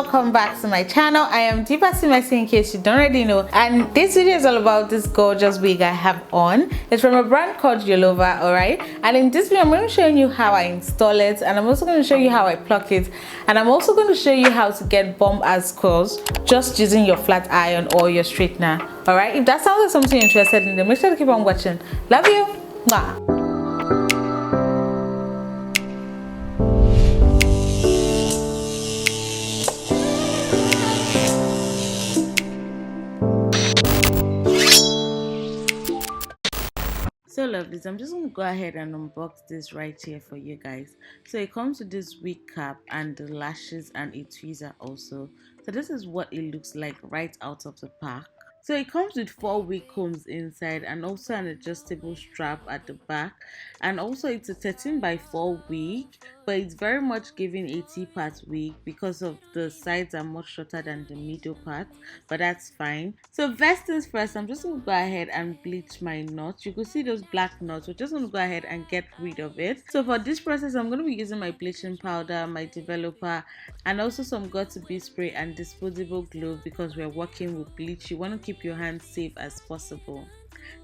welcome back to my channel. I am Deepa in case you don't already know, and this video is all about this gorgeous wig I have on. It's from a brand called Yolova, alright? And in this video I'm going to show you how I install it, and I'm also going to show you how I pluck it, and I'm also going to show you how to get bomb ass curls just using your flat iron or your straightener. Alright, if that sounds like something you're interested in, then make sure to keep on watching. Love you. Mwah. So lovelies, I'm just going to go ahead and unbox this right here for you guys. So it comes with this wig cap and the lashes and a tweezer also. So this is what it looks like right out of the pack. So it comes with 4 wig combs inside and also an adjustable strap at the back, and also it's a 13x4 wig, but it's very much giving a T-part wig because of the sides are much shorter than the middle part, but that's fine. So first things first, I'm just going to go ahead and bleach my knots. You can see those black knots. We're just going to go ahead and get rid of it. So for this process, I'm going to be using my bleaching powder, my developer, and also some got-to-be spray and disposable glove because we're working with bleach. You want to keep your hands safe as possible.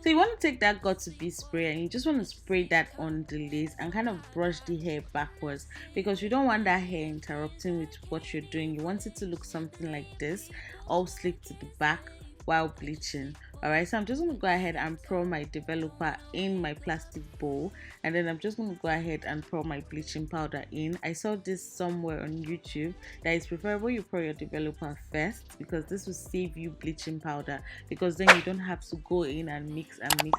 So you want to take that got-to-be spray and you just want to spray that on the lace and kind of brush the hair backwards because you don't want that hair interrupting with what you're doing. You want it to look something like this, all slick to the back while bleaching. Alright, so I'm just going to go ahead and pour my developer in my plastic bowl, and then I'm just going to go ahead and pour my bleaching powder in. I saw this somewhere on YouTube that it's preferable you pour your developer first because this will save you bleaching powder, because then you don't have to go in and mix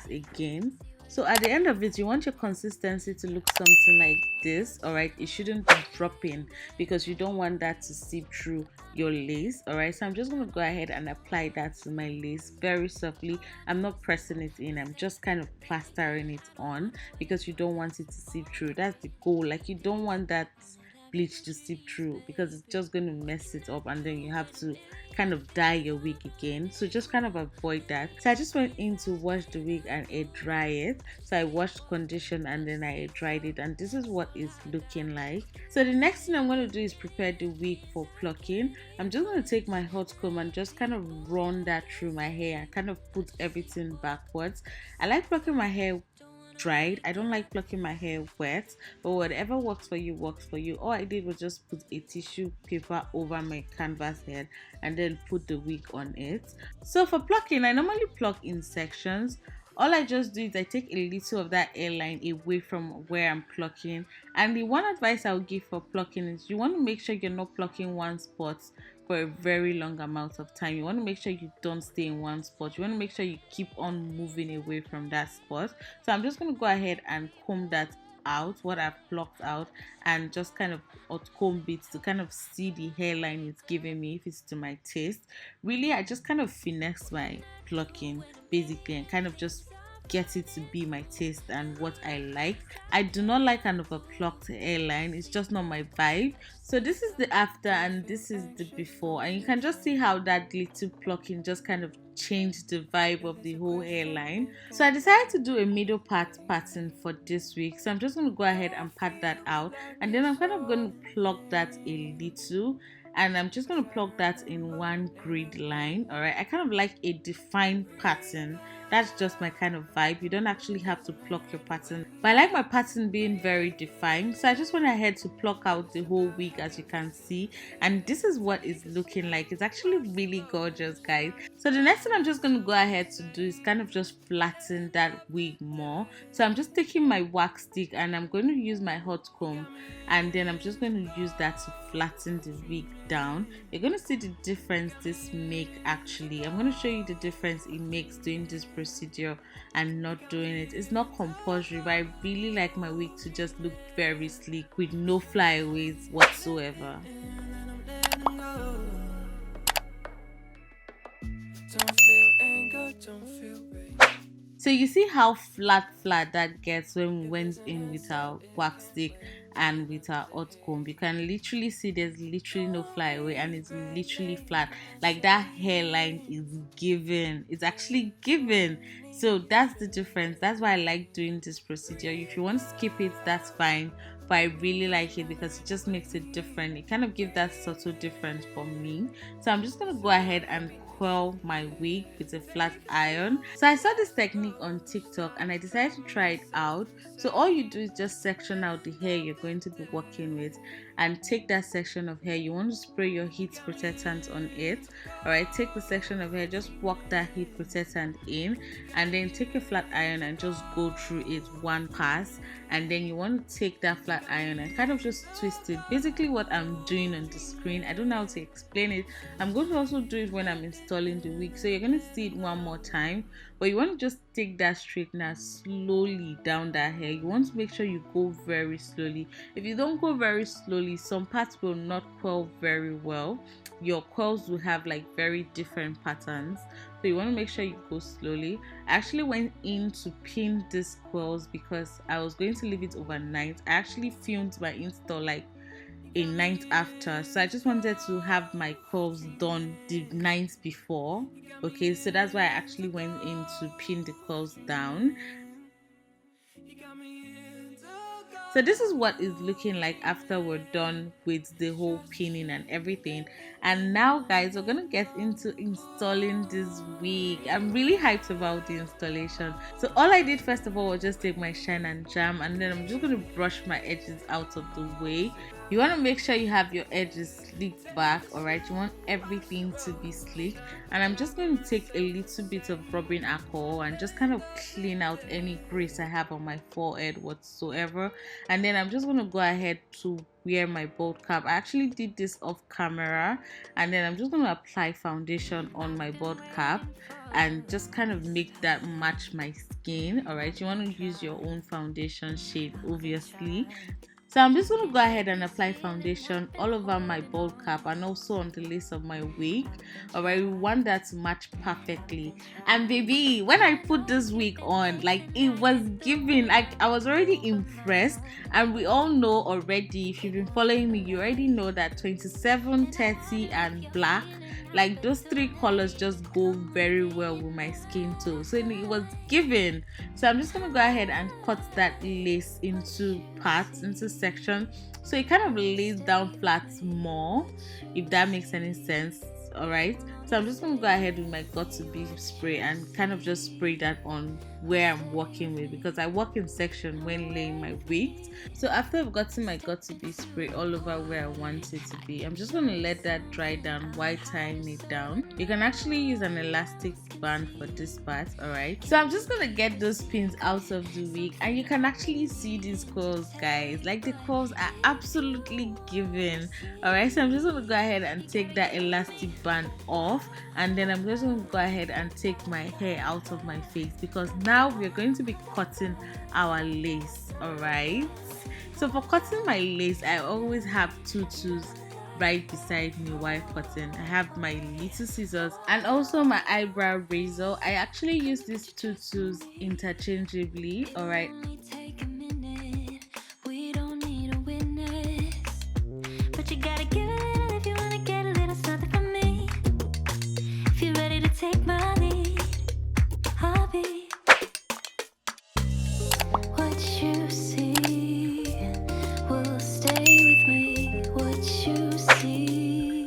again. So at the end of it, you want your consistency to look something like this. Alright, it shouldn't be dropping because you don't want that to seep through your lace. Alright, so I'm just going to go ahead and apply that to my lace very softly. I'm not pressing it in, I'm just kind of plastering it on because you don't want it to seep through. That's the goal. Like, you don't want that bleach to seep through because it's just going to mess it up, and then you have to kind of dye your wig again. So just kind of avoid that. So I just went in to wash the wig and air dry it. So I washed, conditioned, and then I air dried it, and this is what it's looking like. So the next thing I'm going to do is prepare the wig for plucking. I'm just going to take my hot comb and just kind of run that through my hair and kind of put everything backwards. I like plucking my hair dried. I don't like plucking my hair wet, but whatever works for you works for you. All I did was just put a tissue paper over my canvas head and then put the wig on it. So for plucking, I normally pluck in sections. All I just do is I take a little of that hairline away from where I'm plucking. And the one advice I would give for plucking is you want to make sure you're not plucking one spot for a very long amount of time. You want to make sure you don't stay in one spot. You want to make sure you keep on moving away from that spot. So I'm just going to go ahead and comb that out, what I've plucked out, and just kind of comb it to kind of see the hairline it's giving me, if it's to my taste. Really, I just kind of finesse my plucking basically and kind of just get it to be my taste and what I like. I do not like kind of a plucked hairline. It's just not my vibe. So this is the after and this is the before, and you can just see how that little plucking just kind of changed the vibe of the whole hairline. So I decided to do a middle part pattern for this week. So I'm just going to go ahead and pat that out, and then I'm kind of going to pluck that a little, and I'm just going to pluck that in one grid line. Alright, I kind of like a defined pattern. That's just my kind of vibe. You don't actually have to pluck your pattern, but I like my pattern being very defined. So I just went ahead to pluck out the whole wig, as you can see, and this is what it's looking like. It's actually really gorgeous, guys. So the next thing I'm just going to go ahead to do is kind of just flatten that wig more. So I'm just taking my wax stick and I'm going to use my hot comb, and then I'm just going to use that to flatten the wig down. You're going to see the difference this makes. Actually, I'm going to show you the difference it makes doing this procedure and not doing it. It's not compulsory, but I really like my wig to just look very sleek with no flyaways whatsoever. So you see how flat that gets when we went in with our wax stick and with our hot comb. You can literally see there's literally no flyaway and it's literally flat. Like, that hairline is given. It's actually given. So that's the difference. That's why I like doing this procedure. If you want to skip it, that's fine. but I really like it because it just makes it different. It kind of gives that subtle difference for me. So I'm just gonna go ahead and curl my wig with a flat iron. So I saw this technique on TikTok and I decided to try it out. So all you do is just section out the hair you're going to be working with, and take that section of hair. You want to spray your heat protectant on it. All right, take the section of hair, just work that heat protectant in, and then take a flat iron and just go through it one pass. And then you want to take that flat iron and kind of just twist it. Basically what I'm doing on the screen, I don't know how to explain it. I'm going to also do it when I'm installing the wig, so you're going to see it one more time. But you want to just take that straightener slowly down that hair. You want to make sure you go very slowly. If you don't go very slowly, some parts will not curl very well. Your curls will have like very different patterns, so you want to make sure you go slowly. I actually went in to pin these curls because I was going to leave it overnight. I actually filmed my install like a night after, so I just wanted to have my curls done the night before. Okay, so that's why I actually went in to pin the curls down. So this is what it's looking like after we're done with the whole pinning and everything. And now guys, we're gonna get into installing this wig. I'm really hyped about the installation. So all I did first of all was just take my shine and jam, and then I'm just gonna brush my edges out of the way. You want to make sure you have your edges slicked back. All right, you want everything to be sleek. And I'm just going to take a little bit of rubbing alcohol and just kind of clean out any grease I have on my forehead whatsoever. And then I'm just going to go ahead to wear my bald cap. I actually did this off camera, and then I'm just going to apply foundation on my bald cap and just kind of make that match my skin. All right, you want to use your own foundation shade, obviously. So I'm just going to go ahead and apply foundation all over my bald cap and also on the lace of my wig. Alright, we want that to match perfectly. And baby, when I put this wig on, like, it was giving, like, I was already impressed. And we all know already, if you've been following me, you already know that 27, 30 and black, like those three colors just go very well with my skin tone. So it was given. So I'm just gonna go ahead and cut that lace into parts, into sections, so it kind of lays down flat more, if that makes any sense. All right, so I'm just going to go ahead with my got to be spray and kind of just spray that on where I'm working with, because I work in section when laying my wigs. So after I've gotten my got to be spray all over where I want it to be, I'm just going to let that dry down while tying it down. You can actually use an elastic band for this part. All right, so I'm just going to get those pins out of the wig, and you can actually see these curls, guys. Like, the curls are absolutely given. All right, so I'm just going to go ahead and take that elastic band off, and then I'm just going to go ahead and take my hair out of my face, because now we're going to be cutting our lace. All right, so for cutting my lace, I always have two tools right beside me while cutting. I have my little scissors and also my eyebrow razor. I actually use these two tools interchangeably. All right, take my lead, I'll be what you see will stay with me. What you see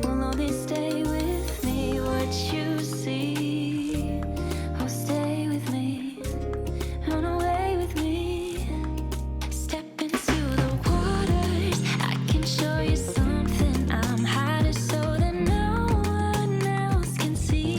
will always stay with me. What you see will stay with me, run away with me. Step into the waters, I can show you something. I'm hiding so that no one else can see.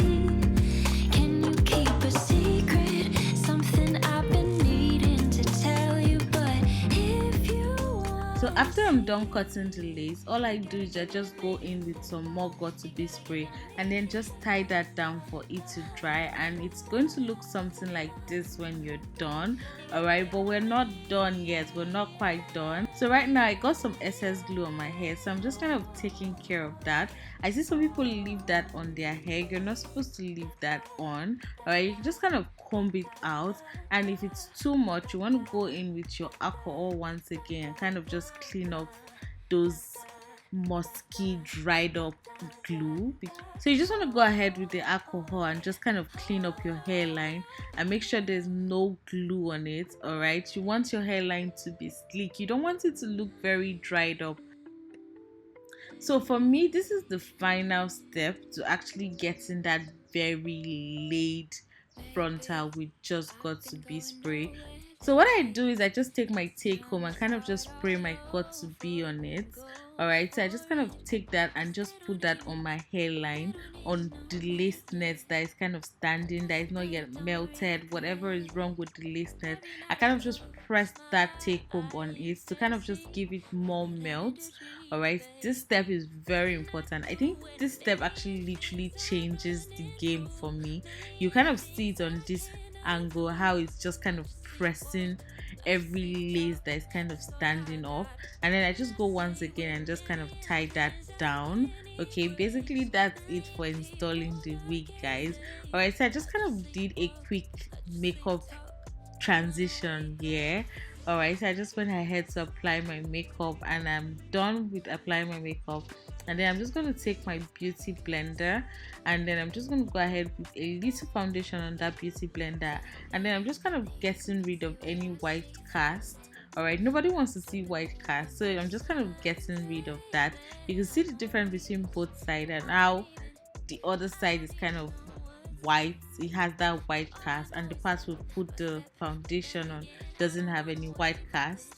Can you keep a secret? Something I've been needing to tell you, but if you want. so after I'm done cutting the lace, all I do is I just go in with some more got to be spray and then just tie that down for it to dry, and it's going to look something like this when you're done. All right, but we're not done yet. We're not quite done. So right now I got some excess glue on my hair, so I'm just kind of taking care of that. I see some people leave that on their hair. You're not supposed to leave that on. All right, you can just kind of comb it out, and if it's too much, you want to go in with your alcohol once again and kind of just clean up those musky, dried up glue. So you just want to go ahead with the alcohol and just kind of clean up your hairline and make sure there's no glue on it. All right, you want your hairline to be sleek, you don't want it to look very dried up. So for me, this is the final step to actually getting that very laid frontal with just got to be spray. So what I do is I just take my take home and kind of just spray my got to be on it. Alright, so I just kind of take that and just put that on my hairline, on the lace net that is kind of standing, that is not yet melted, whatever is wrong with the lace net. I kind of just press that take home on it to kind of just give it more melt. Alright, this step is very important. I think this step actually literally changes the game for me. You kind of see it on this angle, how it's just kind of pressing every lace that is kind of standing up, and then I just go once again and just kind of tie that down. Okay, basically that's it for installing the wig, guys. Alright, so I just kind of did a quick makeup transition here. Alright, so I just went ahead to apply my makeup and I'm done with applying my makeup, and then I'm just going to take my beauty blender and then I'm just going to go ahead with a little foundation on that beauty blender, and then I'm just kind of getting rid of any white cast. Alright, nobody wants to see white cast, so I'm just kind of getting rid of that. You can see the difference between both sides and how the other side is kind of white, it has that white cast, and the part we put the foundation on doesn't have any white cast.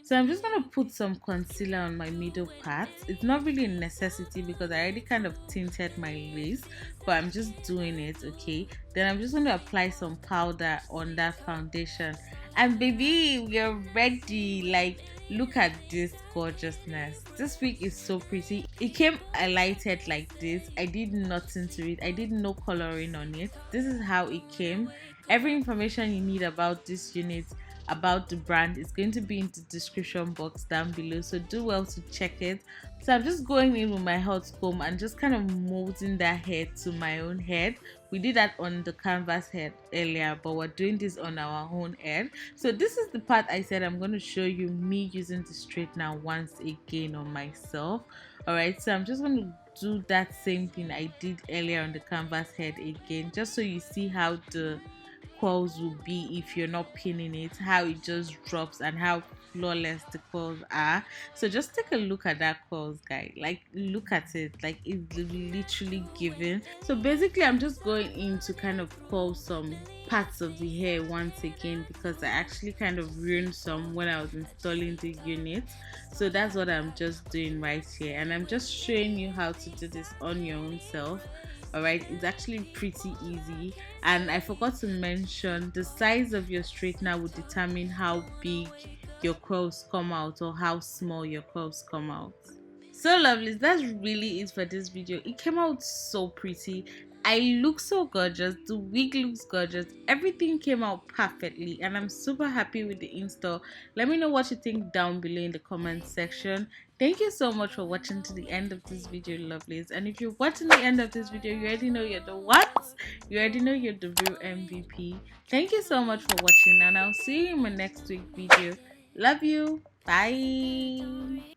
So I'm just going to put some concealer on my middle part. It's not really a necessity because I already kind of tinted my lace, but I'm just doing it. Okay, then I'm just going to apply some powder on that foundation, and baby, we're ready. Like, look at this gorgeousness. This wig is so pretty. It came highlighted like this. I did nothing to it. I did no coloring on it. This is how it came. Every information you need about this unit, about the brand, is going to be in the description box down below, so do well to check it. So I'm just going in with my hot comb and just kind of molding that hair to my own head. We did that on the canvas head earlier, but we're doing this on our own head. So this is the part I said I'm going to show you me using the straightener once again on myself. Alright, so I'm just going to do that same thing I did earlier on the canvas head again, just so you see how the curls will be if you're not pinning it, how it just drops and how flawless the curls are. So just take a look at that curls, guy. Like, look at it, like it's literally giving. So basically I'm just going in to kind of curl some parts of the hair once again because I actually kind of ruined some when I was installing the unit. So that's what I'm just doing right here, and I'm just showing you how to do this on your own self. Alright, it's actually pretty easy, and I forgot to mention the size of your straightener will determine how big your curls come out or how small your curls come out. So lovely, that's really it for this video. It came out so pretty. I look so gorgeous, the wig looks gorgeous, everything came out perfectly, and I'm super happy with the install. Let me know what you think down below in the comment section. Thank you so much for watching to the end of this video, lovelies. And if you're watching the end of this video, you already know you're the what? You already know you're the real MVP. Thank you so much for watching, and I'll see you in my next week video. Love you. Bye.